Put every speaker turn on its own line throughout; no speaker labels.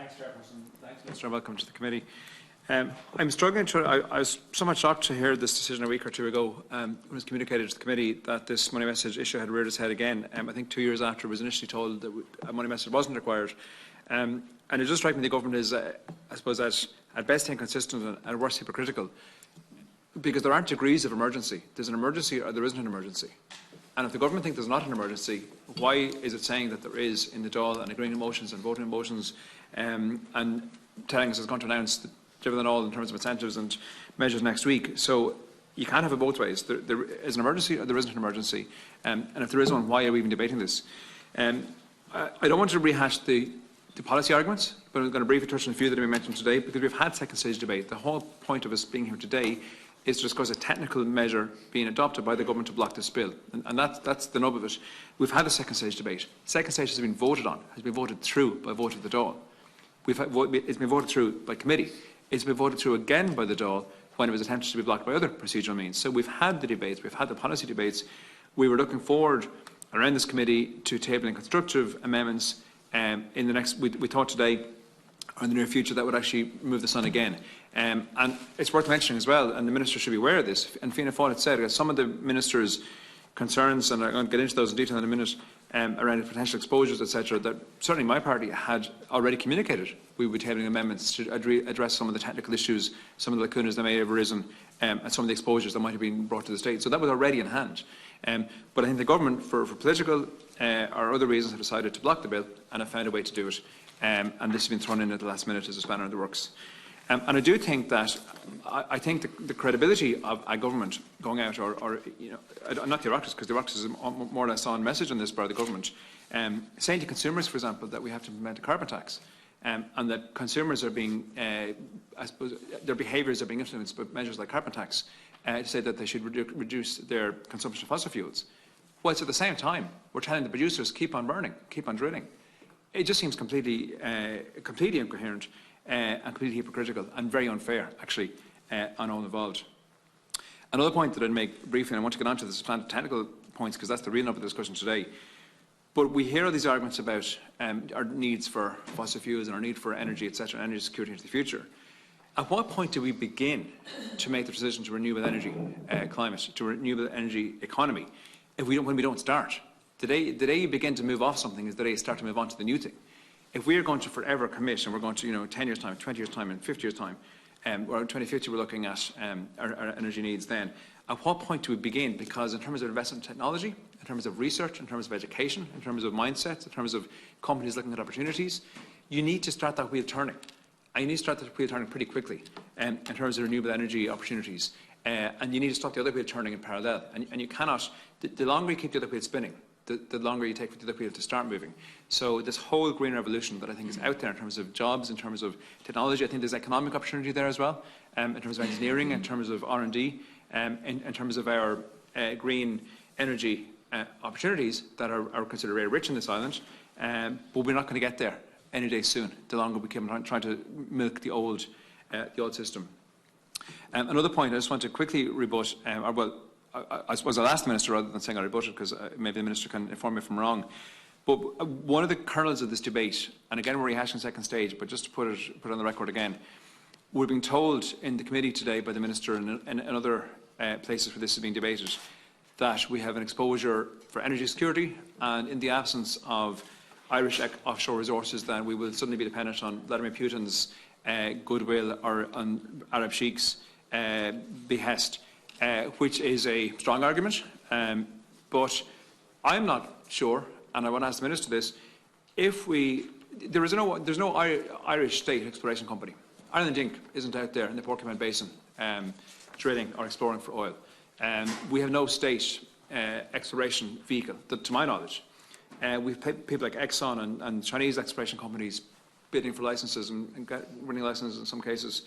Thanks, Chairperson. Thanks, Minister, and welcome to the committee. I'm struggling to. I was somewhat shocked to hear this decision a week or two ago when it was communicated to the committee that this money message issue had reared its head again. I think 2 years after it was initially told that a money message wasn't required. And it just strikes me the government is, I suppose, at best inconsistent and at worst hypocritical, because there aren't degrees of emergency. There's an emergency or there isn't an emergency. And if the government thinks there's not an emergency, why is it saying that there is in the Dáil and agreeing motions and voting motions and telling us it's going to announce the dividend all in terms of incentives and measures next week? So you can't have it both ways. There is an emergency or there isn't an emergency. And if there is one, why are we even debating this? I don't want to rehash the policy arguments, but I'm going to briefly touch on a few that have been mentioned today, because we've had second stage debate. The whole point of us being here today is to discuss a technical measure being adopted by the government to block this bill. And that's the nub of it. We've had a second stage debate. Second stage has been voted on, has been voted through by vote of the Dáil. It's been voted through by committee. It's been voted through again by the Dáil when it was attempted to be blocked by other procedural means. So we've had the debates, we've had the policy debates. We were looking forward around this committee to tabling constructive amendments in the next, we thought today, or in the near future, that would actually move this on again. And it's worth mentioning as well, and the Minister should be aware of this, and Fianna Fáil had said, some of the Minister's concerns, and I'm going to get into those in detail in a minute, around potential exposures, etc., that certainly my party had already communicated. We would be tabling amendments to address some of the technical issues, some of the lacunas that may have arisen, and some of the exposures that might have been brought to the state. So that was already in hand. But I think the government, for political or other reasons, have decided to block the bill and have found a way to do it. And this has been thrown in at the last minute as a spanner in the works. And I do think that I think the credibility of a government going out, or you know, not the Oireachtas, because the Oireachtas is more or less on message on this by the government, saying to consumers, for example, that we have to implement a carbon tax, and that consumers are being, I suppose, their behaviours are being influenced by measures like carbon tax, to say that they should reduce their consumption of fossil fuels, whilst at the same time we're telling the producers keep on burning, keep on drilling. It just seems completely incoherent. And completely hypocritical and very unfair, actually, on all involved. Another point that I'd make briefly, and I want to get on to the substantive technical points because that's the real nub of the discussion today, but we hear all these arguments about our needs for fossil fuels and our need for energy, etc., and energy security into the future. At what point do we begin to make the decision to renewable energy climate, to renewable energy economy, when we don't start? The day you begin to move off something is the day you start to move on to the new thing. If we are going to forever commit, and we're going to, 10 years' time, 20 years' time, and 50 years' time, or 2050 we're looking at our energy needs then, at what point do we begin? Because in terms of investment in technology, in terms of research, in terms of education, in terms of mindsets, in terms of companies looking at opportunities, you need to start that wheel turning. And you need to start that wheel turning pretty quickly in terms of renewable energy opportunities. And you need to stop the other wheel turning in parallel. And you cannot, the longer you keep the other wheel spinning, the longer you take for the other wheel to start moving. So this whole green revolution that I think is out there in terms of jobs, in terms of technology, I think there's economic opportunity there as well, in terms of engineering, in terms of R&D, in terms of our green energy opportunities that are considered very rich in this island, but we're not going to get there any day soon, the longer we keep trying to milk the old system. Another point I just want to quickly rebut, I suppose I'll ask the Minister rather than saying I rebut it, because maybe the Minister can inform me if I'm wrong. But one of the kernels of this debate, and again we're rehashing second stage, but just to put it on the record again, we're being told in the committee today by the Minister and other places where this is being debated that we have an exposure for energy security, and in the absence of Irish offshore resources, then we will suddenly be dependent on Vladimir Putin's goodwill or on Arab sheikhs' behest. Which is a strong argument, but I'm not sure, and I want to ask the Minister this, there's no Irish state exploration company. Ireland Inc. isn't out there in the Porcupine Basin drilling or exploring for oil. We have no state exploration vehicle, to my knowledge. We've people like Exxon and Chinese exploration companies bidding for licenses and winning licenses in some cases,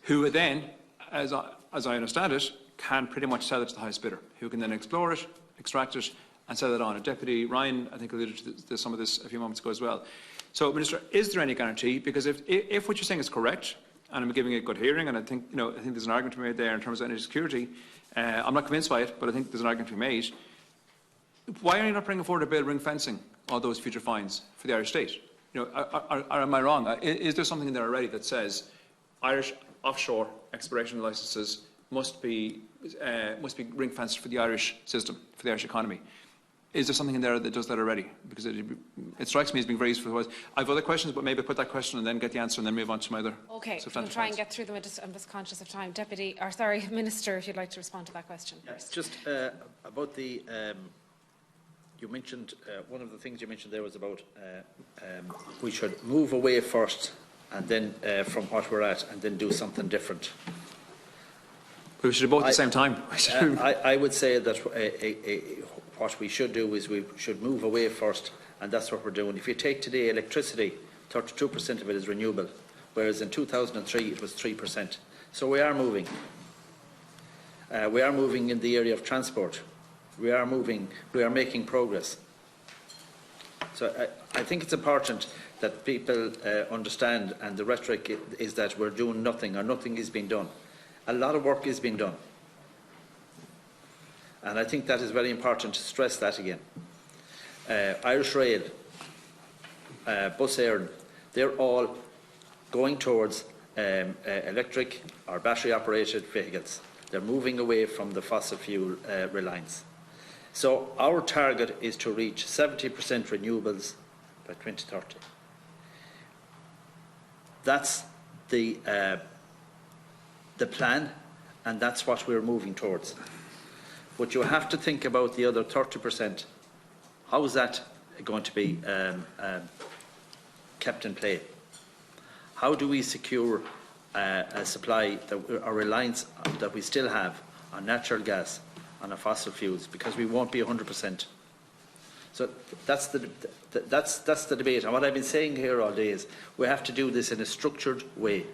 who then, as I understand it, can pretty much sell it to the highest bidder, who can then explore it, extract it, and sell it on. And Deputy Ryan, I think, alluded to some of this a few moments ago as well. So, Minister, is there any guarantee? Because if what you're saying is correct, and I'm giving it a good hearing, and I think there's an argument to be made there in terms of energy security. I'm not convinced by it, but I think there's an argument to be made. Why are you not bringing forward a bill ring fencing all those future fines for the Irish state? You know, or am I wrong? Is there something in there already that says Irish offshore exploration licences must be ring-fenced for the Irish system, for the Irish economy? Is there something in there that does that already? Because it strikes me as being very useful. I have other questions, but maybe I'll put that question and then get the answer and then move on to my other.
Okay, we'll try and get through them. I'm just conscious of time. Minister, if you'd like to respond to that question.
Yes, just about the, you mentioned, one of the things you mentioned there was about we should move away first and then from what we're at and then do something different.
We should do both at the same time.
I would say that what we should do is we should move away first, and that's what we're doing. If you take today electricity, 32% of it is renewable, whereas in 2003 it was 3%. So we are moving. We are moving in the area of transport. We are moving. We are making progress. So I think it's important that people understand, and the rhetoric is that we're doing nothing or nothing is being done. A lot of work is being done. And I think that is very important to stress that again. Irish Rail, Bus Éireann, they're all going towards electric or battery operated vehicles. They're moving away from the fossil fuel reliance. So our target is to reach 70% renewables by 2030. That's the plan, and that's what we're moving towards. But you have to think about the other 30%. How is that going to be kept in play? How do we secure a supply, a reliance that we still have on natural gas, on our fossil fuels, because we won't be 100%. So that's the debate. And what I've been saying here all day is we have to do this in a structured way.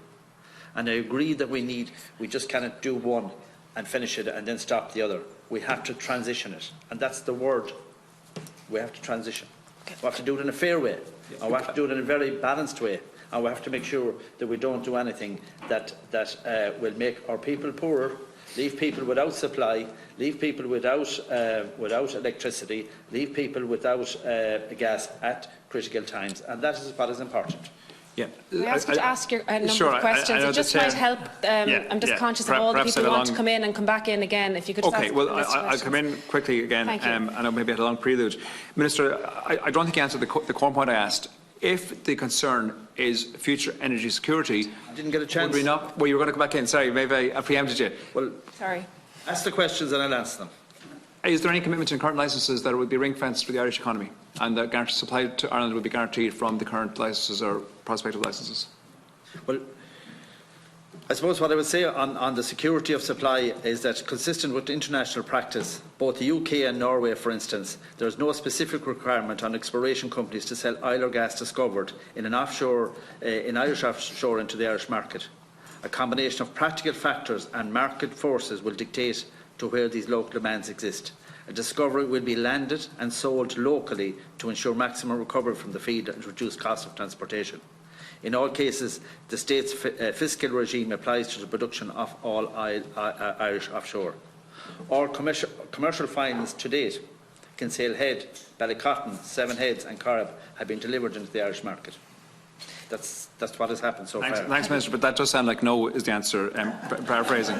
And I agree that we just cannot do one and finish it and then stop the other. We have to transition it. And that's the word. We have to transition. Okay. We have to do it in a fair way. And we have to do it in a very balanced way. And we have to make sure that we don't do anything that will make our people poorer, leave people without supply, leave people without electricity, leave people without gas at critical times. And that is what is important.
Yeah.
Can I ask you to ask a number of questions? It just might help. I'm just conscious of all the people who want to come in and come back in again. If you could just
Okay, well, I'll come in quickly again. I know maybe I had a long prelude. Minister, I don't think you answered the core point I asked. If the concern is future energy security,
I didn't get a chance.
Would we not? Well, you were going to come back in. Sorry, maybe I preempted you. Well,
sorry.
Ask the questions and I'll answer them.
Is there any commitment in current licences that it would be ring-fenced for the Irish economy and that supply to Ireland would be guaranteed from the current licences or prospective licences?
Well, I suppose what I would say on the security of supply is that, consistent with international practice, both the UK and Norway, for instance, there is no specific requirement on exploration companies to sell oil or gas discovered in Irish offshore into the Irish market. A combination of practical factors and market forces will dictate to where these local demands exist. A discovery will be landed and sold locally to ensure maximum recovery from the field and reduce cost of transportation. In all cases, the state's fiscal regime applies to the production of all oil Irish offshore. All commercial finds to date, Kinsale Head, Ballycotton, Seven Heads and Corrib, have been delivered into the Irish market. That's what has happened so far.
Thanks, Minister, but that does sound like no is the answer, paraphrasing.